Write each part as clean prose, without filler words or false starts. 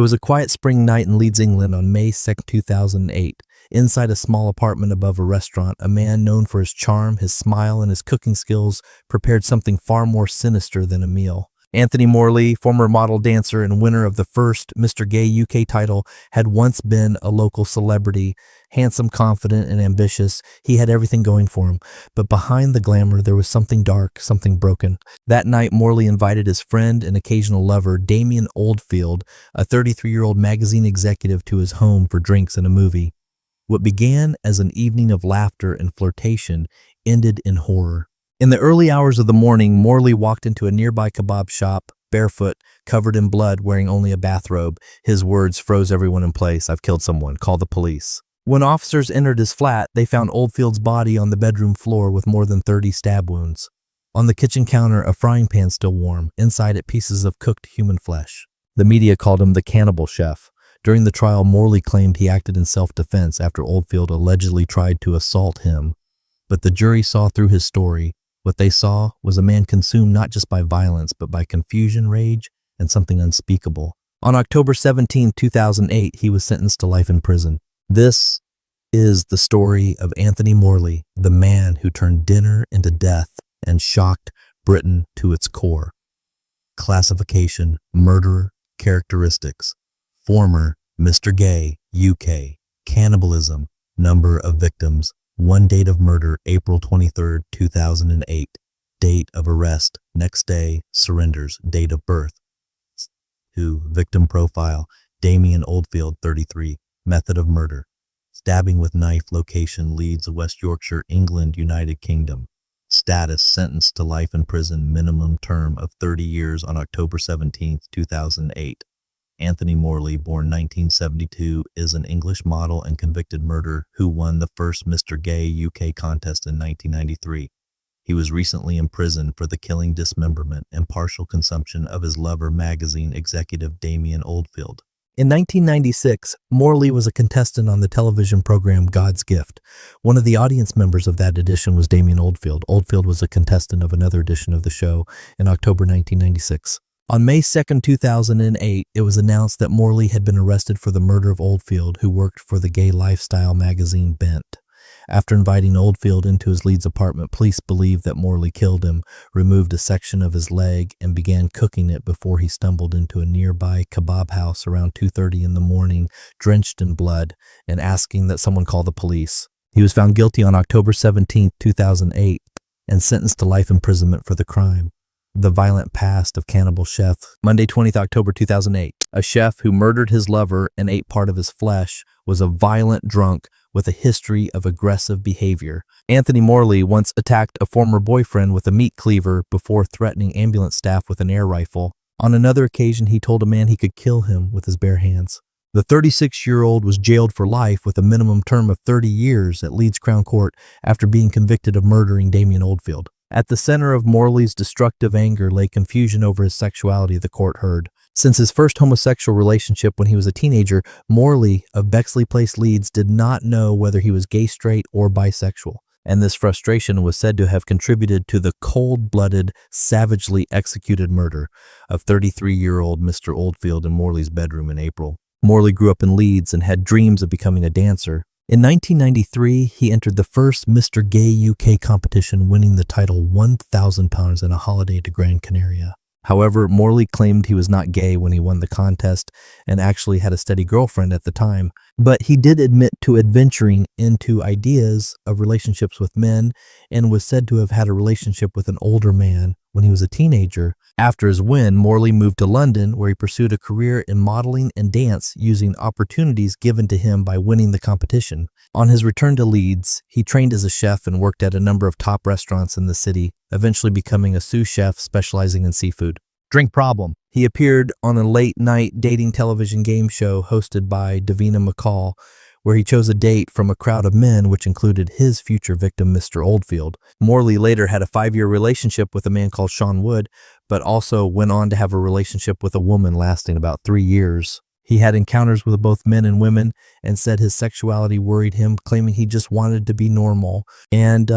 It was a quiet spring night in Leeds, England on May 2, 2008. Inside a small apartment above a restaurant, a man known for his charm, his smile, and his cooking skills prepared something far more sinister than a meal. Anthony Morley, former model dancer and winner of the first Mr. Gay UK title, had once been a local celebrity. Handsome, confident, and ambitious, he had everything going for him. But behind the glamour, there was something dark, something broken. That night, Morley invited his friend and occasional lover, Damien Oldfield, a 33-year-old magazine executive, to his home for drinks and a movie. What began as an evening of laughter and flirtation ended in horror. In the early hours of the morning, Morley walked into a nearby kebab shop, barefoot, covered in blood, wearing only a bathrobe. His words froze everyone in place. "I've killed someone. Call the police." When officers entered his flat, they found Oldfield's body on the bedroom floor with more than 30 stab wounds. On the kitchen counter, a frying pan still warm, inside it pieces of cooked human flesh. The media called him the Cannibal Chef. During the trial, Morley claimed he acted in self-defense after Oldfield allegedly tried to assault him. But the jury saw through his story. What they saw was a man consumed not just by violence, but by confusion, rage, and something unspeakable. On October 17, 2008, he was sentenced to life in prison. This is the story of Anthony Morley, the man who turned dinner into death and shocked Britain to its core. Classification: murderer. Characteristics: former Mr. Gay, UK. Cannibalism: number of victims. One date of murder, April 23, 2008. Date of arrest, next day, surrenders. Date of birth. 2. Victim profile, Damien Oldfield, 33. Method of murder: stabbing with knife. Location: Leeds, West Yorkshire, England, United Kingdom. Status: sentenced to life in prison, minimum term of 30 years on October 17, 2008. Anthony Morley, born 1972, is an English model and convicted murderer who won the first Mr. Gay UK contest in 1993. He was recently imprisoned for the killing, dismemberment, and partial consumption of his lover, magazine executive Damien Oldfield. In 1996, Morley was a contestant on the television program God's Gift. One of the audience members of that edition was Damien Oldfield. Oldfield was a contestant of another edition of the show in October 1996. On May 2, 2008, it was announced that Morley had been arrested for the murder of Oldfield, who worked for the gay lifestyle magazine Bent. After inviting Oldfield into his Leeds apartment, police believed that Morley killed him, removed a section of his leg, and began cooking it before he stumbled into a nearby kebab house around 2:30 in the morning, drenched in blood, and asking that someone call the police. He was found guilty on October 17, 2008, and sentenced to life imprisonment for the crime. The violent past of Cannibal Chef. Monday, 20th October 2008. A chef who murdered his lover and ate part of his flesh was a violent drunk with a history of aggressive behavior. Anthony Morley once attacked a former boyfriend with a meat cleaver before threatening ambulance staff with an air rifle. On another occasion, he told a man he could kill him with his bare hands. The 36-year-old was jailed for life with a minimum term of 30 years at Leeds Crown Court after being convicted of murdering Damien Oldfield. At the center of Morley's destructive anger lay confusion over his sexuality, the court heard. Since his first homosexual relationship when he was a teenager, Morley of Bexley Place, Leeds, did not know whether he was gay, straight, or bisexual, and this frustration was said to have contributed to the cold-blooded, savagely executed murder of 33-year-old Mr. Oldfield in Morley's bedroom in April. Morley grew up in Leeds and had dreams of becoming a dancer. In 1993, he entered the first Mr. Gay UK competition, winning the title £1,000 and a holiday to Gran Canaria. However, Morley claimed he was not gay when he won the contest and actually had a steady girlfriend at the time. But he did admit to adventuring into ideas of relationships with men and was said to have had a relationship with an older man when he was a teenager. After his win, Morley moved to London, where he pursued a career in modeling and dance using opportunities given to him by winning the competition. On his return to Leeds, he trained as a chef and worked at a number of top restaurants in the city, eventually becoming a sous chef specializing in seafood. Drink problem. He appeared on a late-night dating television game show hosted by Davina McCall, where he chose a date from a crowd of men, which included his future victim, Mr. Oldfield. Morley later had a 5-year relationship with a man called Sean Wood, but also went on to have a relationship with a woman lasting about 3 years. He had encounters with both men and women and said his sexuality worried him, claiming he just wanted to be normal. And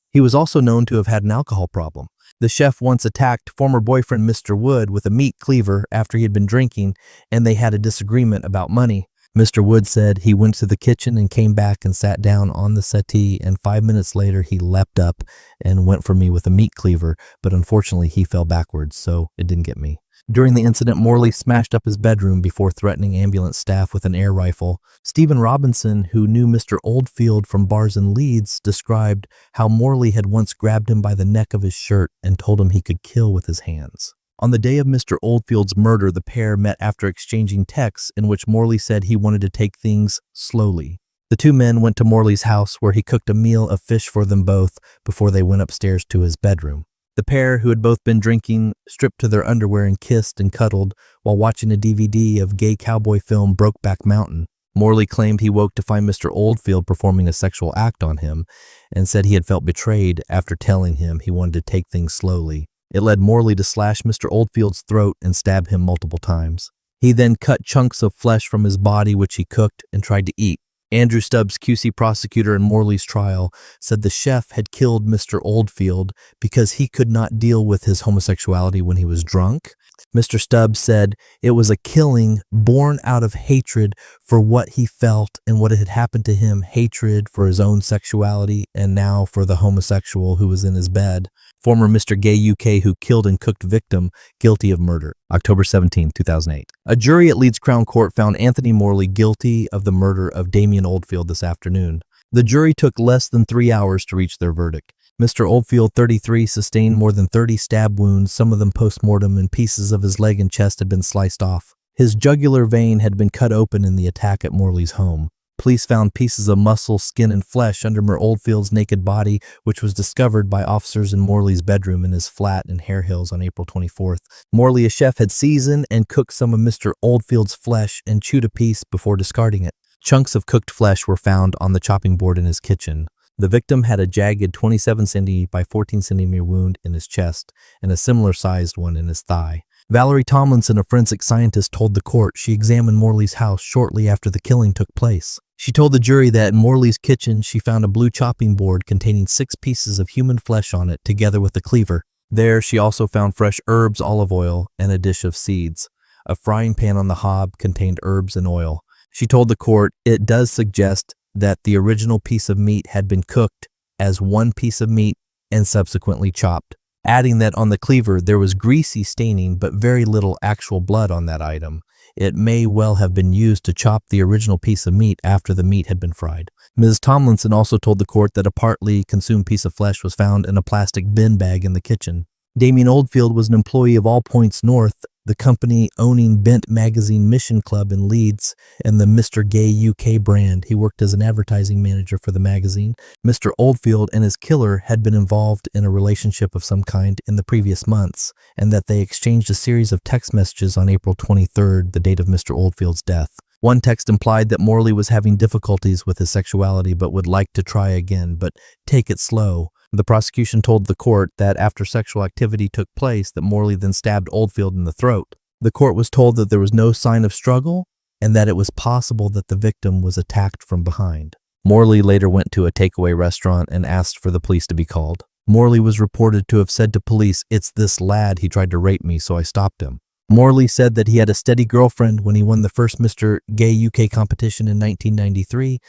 he was also known to have had an alcohol problem. The chef once attacked former boyfriend Mr. Wood with a meat cleaver after he had been drinking, and they had a disagreement about money. Mr. Wood said he went to the kitchen and came back and sat down on the settee, and 5 minutes later he leapt up and went for me with a meat cleaver, but unfortunately he fell backwards, so it didn't get me. During the incident, Morley smashed up his bedroom before threatening ambulance staff with an air rifle. Stephen Robinson, who knew Mr. Oldfield from bars in Leeds, described how Morley had once grabbed him by the neck of his shirt and told him he could kill with his hands. On the day of Mr. Oldfield's murder, the pair met after exchanging texts in which Morley said he wanted to take things slowly. The two men went to Morley's house where he cooked a meal of fish for them both before they went upstairs to his bedroom. The pair, who had both been drinking, stripped to their underwear and kissed and cuddled while watching a DVD of gay cowboy film Brokeback Mountain. Morley claimed he woke to find Mr. Oldfield performing a sexual act on him and said he had felt betrayed after telling him he wanted to take things slowly. It led Morley to slash Mr. Oldfield's throat and stab him multiple times. He then cut chunks of flesh from his body, which he cooked and tried to eat. Andrew Stubbs, QC prosecutor in Morley's trial, said the chef had killed Mr. Oldfield because he could not deal with his homosexuality when he was drunk. Mr. Stubbs said it was a killing born out of hatred for what he felt and what had happened to him, hatred for his own sexuality and now for the homosexual who was in his bed. Former Mr. Gay UK who killed and cooked victim guilty of murder. October 17, 2008. A jury at Leeds Crown Court found Anthony Morley guilty of the murder of Damien Oldfield this afternoon. The jury took less than 3 hours to reach their verdict. Mr. Oldfield, 33, sustained more than 30 stab wounds, some of them post-mortem, and pieces of his leg and chest had been sliced off. His jugular vein had been cut open in the attack at Morley's home. Police found pieces of muscle, skin, and flesh under Mr. Oldfield's naked body, which was discovered by officers in Morley's bedroom in his flat in Hare Hills on April 24th. Morley, a chef, had seasoned and cooked some of Mr. Oldfield's flesh and chewed a piece before discarding it. Chunks of cooked flesh were found on the chopping board in his kitchen. The victim had a jagged 27 cm by 14 cm wound in his chest and a similar sized one in his thigh. Valerie Tomlinson, a forensic scientist, told the court she examined Morley's house shortly after the killing took place. She told the jury that in Morley's kitchen she found a blue chopping board containing 6 pieces of human flesh on it together with a cleaver. There she also found fresh herbs, olive oil, and a dish of seeds. A frying pan on the hob contained herbs and oil. She told the court it does suggest that the original piece of meat had been cooked as one piece of meat and subsequently chopped, adding that on the cleaver there was greasy staining but very little actual blood on that item. It may well have been used to chop the original piece of meat after the meat had been fried. Ms. Tomlinson also told the court that a partly consumed piece of flesh was found in a plastic bin bag in the kitchen. Damien Oldfield was an employee of All Points North, the company owning Bent Magazine Mission Club in Leeds and the Mr. Gay UK brand. He worked as an advertising manager for the magazine. Mr. Oldfield and his killer had been involved in a relationship of some kind in the previous months, and that they exchanged a series of text messages on April 23rd, the date of Mr. Oldfield's death. One text implied that Morley was having difficulties with his sexuality but would like to try again, but take it slow. The prosecution told the court that after sexual activity took place that Morley then stabbed Oldfield in the throat. The court was told that there was no sign of struggle and that it was possible that the victim was attacked from behind. Morley later went to a takeaway restaurant and asked for the police to be called. Morley was reported to have said to police, "It's this lad, he tried to rape me, so I stopped him." Morley said that he had a steady girlfriend when he won the first Mr. Gay UK competition in 1993,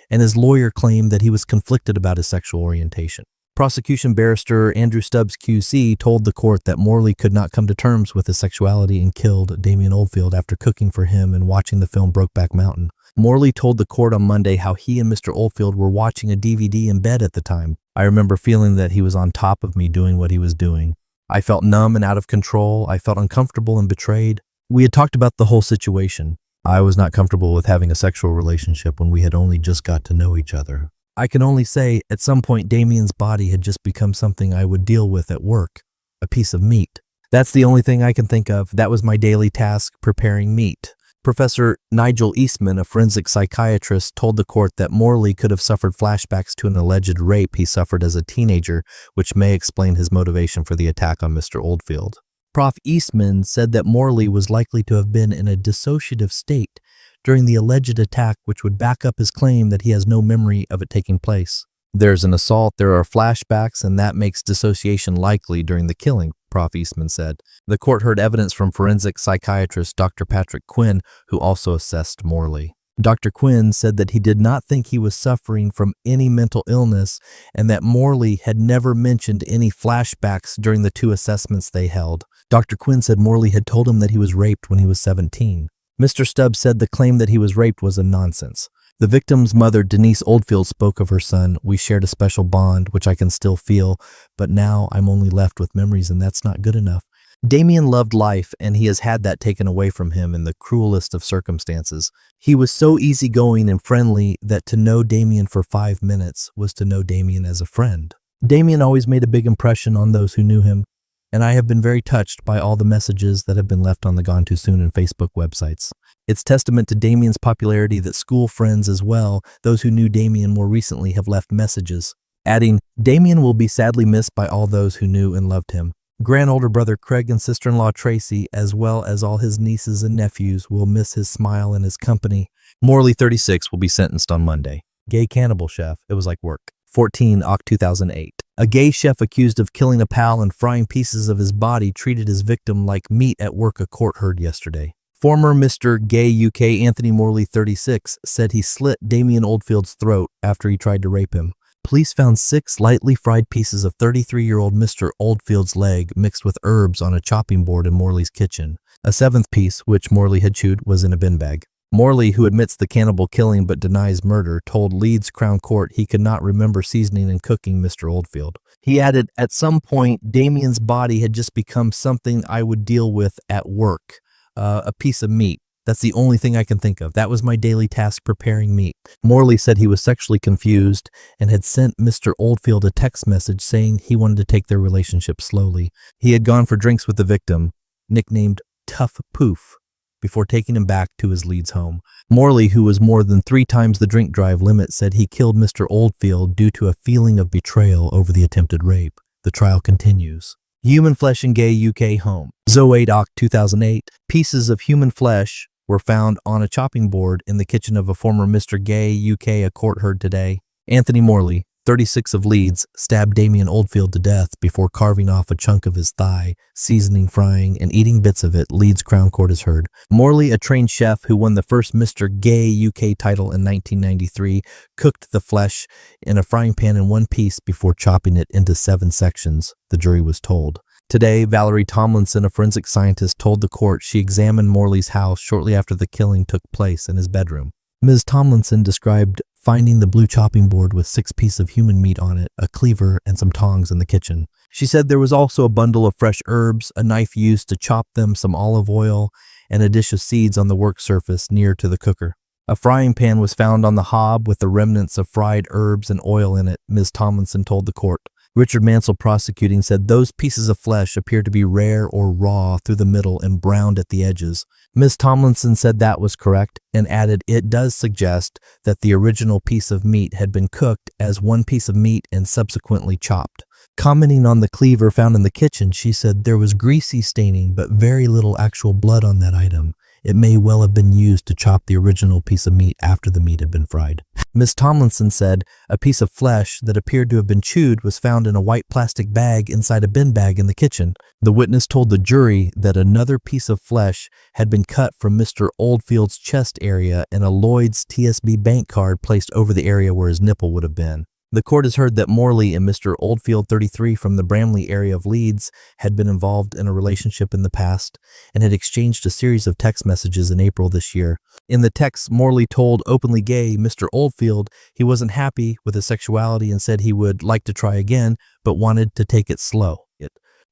and his lawyer claimed that he was conflicted about his sexual orientation. Prosecution barrister Andrew Stubbs QC told the court that Morley could not come to terms with his sexuality and killed Damien Oldfield after cooking for him and watching the film Brokeback Mountain. Morley told the court on Monday how he and Mr. Oldfield were watching a DVD in bed at the time. "I remember feeling that he was on top of me doing what he was doing. I felt numb and out of control. I felt uncomfortable and betrayed. We had talked about the whole situation. I was not comfortable with having a sexual relationship when we had only just got to know each other. I can only say at some point Damien's body had just become something I would deal with at work, a piece of meat. That's the only thing I can think of. That was my daily task, preparing meat." Professor Nigel Eastman, a forensic psychiatrist, told the court that Morley could have suffered flashbacks to an alleged rape he suffered as a teenager, which may explain his motivation for the attack on Mr. Oldfield. Prof. Eastman said that Morley was likely to have been in a dissociative state during the alleged attack, which would back up his claim that he has no memory of it taking place. There's an assault, there are flashbacks, and that makes dissociation likely during the killing, Prof. Eastman said. The court heard evidence from forensic psychiatrist Dr. Patrick Quinn, who also assessed Morley. Dr. Quinn said that he did not think he was suffering from any mental illness and that Morley had never mentioned any flashbacks during the 2 assessments they held. Dr. Quinn said Morley had told him that he was raped when he was 17. Mr. Stubbs said the claim that he was raped was a nonsense. The victim's mother, Denise Oldfield, spoke of her son. We shared a special bond, which I can still feel, but now I'm only left with memories, and that's not good enough. Damien loved life, and he has had that taken away from him in the cruelest of circumstances. He was so easygoing and friendly that to know Damien for 5 minutes was to know Damien as a friend. Damien always made a big impression on those who knew him, and I have been very touched by all the messages that have been left on the Gone Too Soon and Facebook websites. It's testament to Damien's popularity that school friends as well, those who knew Damien more recently, have left messages, adding, "Damien will be sadly missed by all those who knew and loved him. Grand older brother Craig and sister-in-law Tracy, as well as all his nieces and nephews, will miss his smile and his company." Morley, 36, will be sentenced on Monday. Gay cannibal chef. It was like work. 14 Oct 2008. A gay chef accused of killing a pal and frying pieces of his body treated his victim like meat at work, a court heard yesterday. Former Mr. Gay UK Anthony Morley, 36, said he slit Damien Oldfield's throat after he tried to rape him. Police found 6 lightly fried pieces of 33-year-old Mr. Oldfield's leg mixed with herbs on a chopping board in Morley's kitchen. A 7th piece, which Morley had chewed, was in a bin bag. Morley, who admits the cannibal killing but denies murder, told Leeds Crown Court he could not remember seasoning and cooking Mr. Oldfield. He added, "At some point, Damien's body had just become something I would deal with at work. A piece of meat. That's the only thing I can think of. That was my daily task, preparing meat." Morley said he was sexually confused and had sent Mr. Oldfield a text message saying he wanted to take their relationship slowly. He had gone for drinks with the victim, nicknamed Tough Poof, before taking him back to his Leeds home. Morley, who was more than 3 times the drink drive limit, said he killed Mr. Oldfield due to a feeling of betrayal over the attempted rape. The trial continues. Human flesh in gay UK home. 8 Oct 2008. Pieces of human flesh were found on a chopping board in the kitchen of a former Mr. Gay UK, a court heard today. Anthony Morley, 36 of Leeds, stabbed Damien Oldfield to death before carving off a chunk of his thigh, seasoning, frying, and eating bits of it, Leeds Crown Court has heard. Morley, a trained chef who won the first Mr. Gay UK title in 1993, cooked the flesh in a frying pan in one piece before chopping it into 7 sections, the jury was told. Today, Valerie Tomlinson, a forensic scientist, told the court she examined Morley's house shortly after the killing took place in his bedroom. Ms. Tomlinson described finding the blue chopping board with 6 pieces of human meat on it, a cleaver, and some tongs in the kitchen. She said there was also a bundle of fresh herbs, a knife used to chop them, some olive oil, and a dish of seeds on the work surface near to the cooker. A frying pan was found on the hob with the remnants of fried herbs and oil in it, Ms. Tomlinson told the court. Richard Mansell, prosecuting, said those pieces of flesh appeared to be rare or raw through the middle and browned at the edges. Ms. Tomlinson said that was correct and added it does suggest that the original piece of meat had been cooked as one piece of meat and subsequently chopped. Commenting on the cleaver found in the kitchen, she said there was greasy staining but very little actual blood on that item. It may well have been used to chop the original piece of meat after the meat had been fried. Ms. Tomlinson said a piece of flesh that appeared to have been chewed was found in a white plastic bag inside a bin bag in the kitchen. The witness told the jury that another piece of flesh had been cut from Mr. Oldfield's chest area and a Lloyd's TSB bank card placed over the area where his nipple would have been. The court has heard that Morley and Mr. Oldfield, 33, from the Bramley area of Leeds, had been involved in a relationship in the past and had exchanged a series of text messages in April this year. In the text, Morley told openly gay Mr. Oldfield he wasn't happy with his sexuality and said he would like to try again, but wanted to take it slow.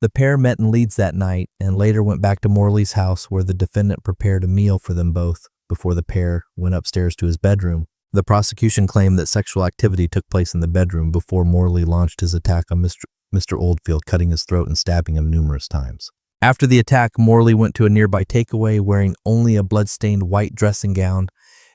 The pair met in Leeds that night and later went back to Morley's house where the defendant prepared a meal for them both before the pair went upstairs to his bedroom. The prosecution claimed that sexual activity took place in the bedroom before Morley launched his attack on Mr. Oldfield, cutting his throat and stabbing him numerous times. After the attack, Morley went to a nearby takeaway wearing only a blood-stained white dressing gown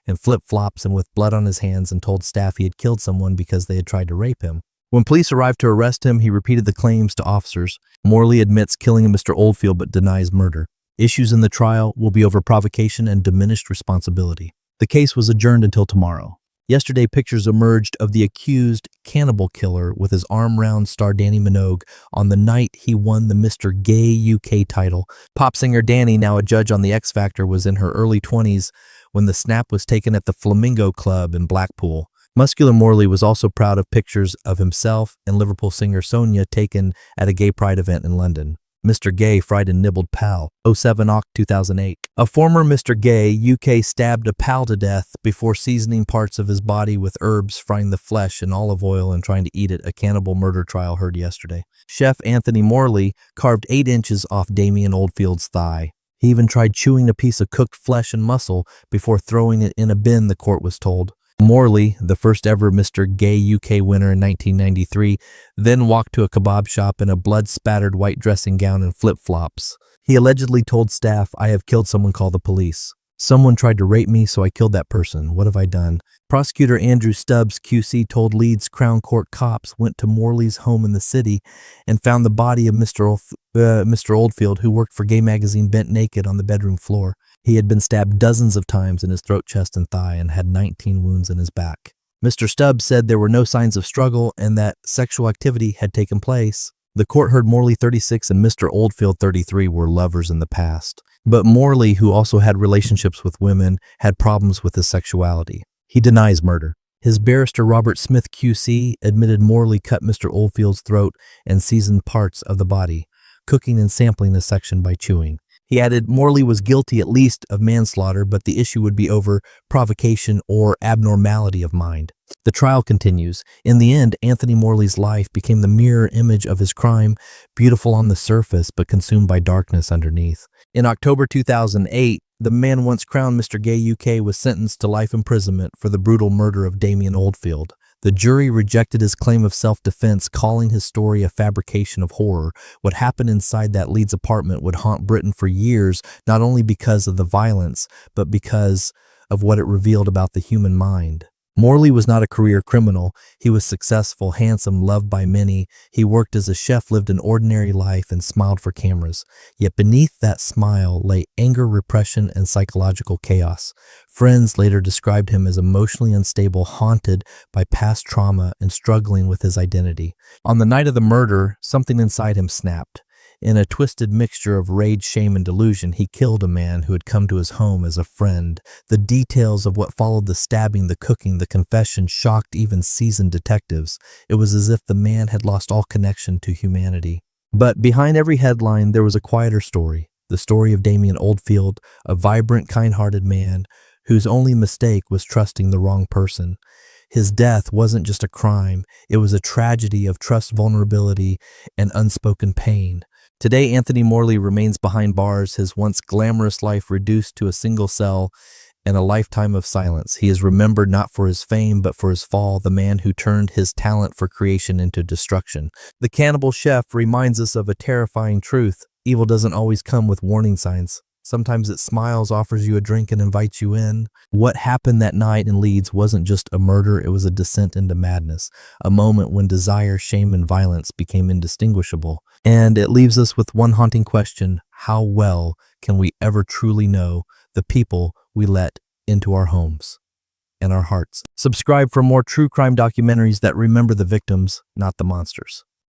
and flip-flops and with blood on his hands and told staff he had killed someone because they had tried to rape him. When police arrived to arrest him, he repeated the claims to officers. Morley admits killing Mr. Oldfield but denies murder. Issues in the trial will be over provocation and diminished responsibility. The case was adjourned until tomorrow. Yesterday, pictures emerged of the accused Cannibal killer with his arm-round star Danny Minogue on the night he won the Mr. Gay UK title. Pop singer Danny, now a judge on The X Factor, was in her early 20s when the snap was taken at the Flamingo Club in Blackpool. Muscular Morley was also proud of pictures of himself and Liverpool singer Sonia taken at a gay pride event in London. Mr. Gay fried and nibbled pal, 07 Oct 2008. A former Mr. Gay UK stabbed a pal to death before seasoning parts of his body with herbs, frying the flesh in olive oil and trying to eat it, a cannibal murder trial heard yesterday. Chef Anthony Morley carved 8 inches off Damien Oldfield's thigh. He even tried chewing a piece of cooked flesh and muscle before throwing it in a bin, the court was told. Morley, the first ever Mr. Gay UK winner in 1993, then walked to a kebab shop in a blood-spattered white dressing gown and flip-flops. He allegedly told staff, "I have killed someone, call the police. Someone tried to rape me, so I killed that person. What have I done?" Prosecutor Andrew Stubbs, QC, told Leeds Crown Court cops went to Morley's home in the city and found the body of Mr. Oldfield, who worked for Gay Magazine, bent naked on the bedroom floor. He had been stabbed dozens of times in his throat, chest, and thigh and had 19 wounds in his back. Mr. Stubbs said there were no signs of struggle and that sexual activity had taken place. The court heard Morley, 36, and Mr. Oldfield, 33, were lovers in the past. But Morley, who also had relationships with women, had problems with his sexuality. He denies murder. His barrister, Robert Smith, QC, admitted Morley cut Mr. Oldfield's throat and seasoned parts of the body, cooking and sampling a section by chewing. He added Morley was guilty at least of manslaughter, but the issue would be over provocation or abnormality of mind. The trial continues. In the end, Anthony Morley's life became the mirror image of his crime, beautiful on the surface but consumed by darkness underneath. In October 2008, the man once crowned Mr. Gay UK was sentenced to life imprisonment for the brutal murder of Damien Oldfield. The jury rejected his claim of self-defense, calling his story a fabrication of horror. What happened inside that Leeds apartment would haunt Britain for years, not only because of the violence, but because of what it revealed about the human mind. Morley was not a career criminal. He was successful, handsome, loved by many. He worked as a chef, lived an ordinary life, and smiled for cameras. Yet beneath that smile lay anger, repression, and psychological chaos. Friends later described him as emotionally unstable, haunted by past trauma, and struggling with his identity. On the night of the murder, something inside him snapped. In a twisted mixture of rage, shame, and delusion, he killed a man who had come to his home as a friend. The details of what followed the stabbing, the cooking, the confession shocked even seasoned detectives. It was as if the man had lost all connection to humanity. But behind every headline, there was a quieter story. The story of Damien Oldfield, a vibrant, kind-hearted man whose only mistake was trusting the wrong person. His death wasn't just a crime. It was a tragedy of trust, vulnerability, and unspoken pain. Today, Anthony Morley remains behind bars, his once glamorous life reduced to a single cell and a lifetime of silence. He is remembered not for his fame, but for his fall, the man who turned his talent for creation into destruction. The Cannibal Chef reminds us of a terrifying truth. Evil doesn't always come with warning signs. Sometimes it smiles, offers you a drink, and invites you in. What happened that night in Leeds wasn't just a murder, it was a descent into madness, a moment when desire, shame, and violence became indistinguishable. And it leaves us with one haunting question: how well can we ever truly know the people we let into our homes and our hearts? Subscribe for more true crime documentaries that remember the victims, not the monsters.